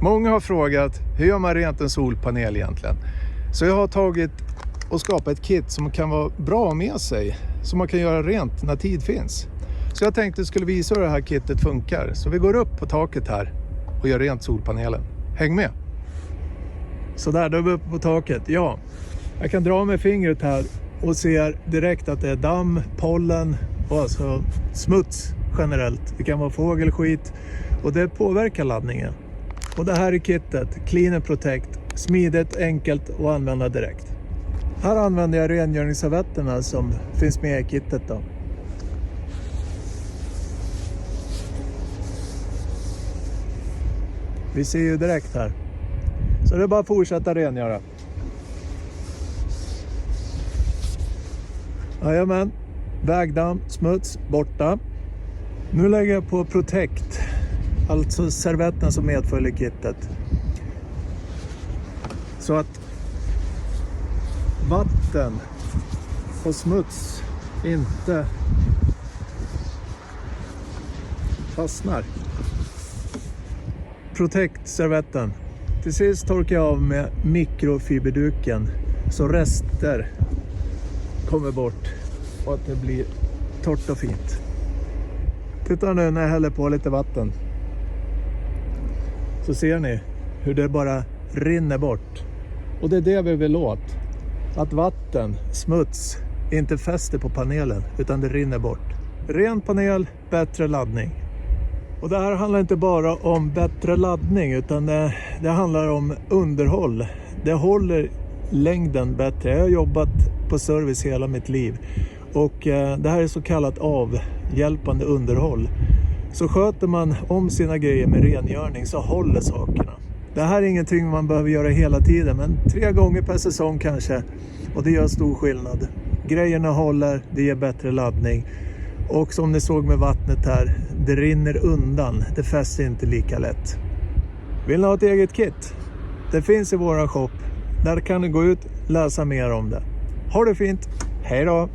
Många har frågat, hur gör man rent en solpanel egentligen? Så jag har tagit och skapat ett kit som kan vara bra med sig, som man kan göra rent när tid finns. Så jag tänkte att jag skulle visa hur det här kittet funkar. Så vi går upp på taket här och gör rent solpanelen. Häng med! Så där, då är vi uppe på taket. Ja, jag kan dra med fingret här och ser direkt att det är damm, pollen och alltså smuts generellt. Det kan vara fågelskit och det påverkar laddningen. Och det här är kittet, Clean and Protect, smidigt, enkelt att använda direkt. Här använder jag rengöringsservetterna som finns med i kittet då. Vi ser ju direkt här. Så det är bara att fortsätta rengöra. Jajamän, vägdamm, smuts, borta. Nu lägger jag på Protect, alltså servetten som medföljer kittet. Så att vatten och smuts inte fastnar. Protect-servetten. Till sist torkar jag av med mikrofiberduken så rester kommer bort och att det blir torrt och fint. Titta nu när jag häller på lite vatten. Så ser ni hur det bara rinner bort. Och det är det vi vill åt. Att vatten, smuts, inte fäster på panelen utan det rinner bort. Ren panel, bättre laddning. Och det här handlar inte bara om bättre laddning utan det handlar om underhåll. Det håller längden bättre. Jag har jobbat på service hela mitt liv. Och det här är så kallat avhjälpande underhåll. Så sköter man om sina grejer med rengöring så håller sakerna. Det här är ingenting man behöver göra hela tiden, men 3 gånger per säsong kanske. Och det gör stor skillnad. Grejerna håller, det ger bättre laddning. Och som ni såg med vattnet här, det rinner undan. Det fäster inte lika lätt. Vill ni ha ett eget kit? Det finns i våran shop. Där kan ni gå ut och läsa mer om det. Ha det fint. Hej då!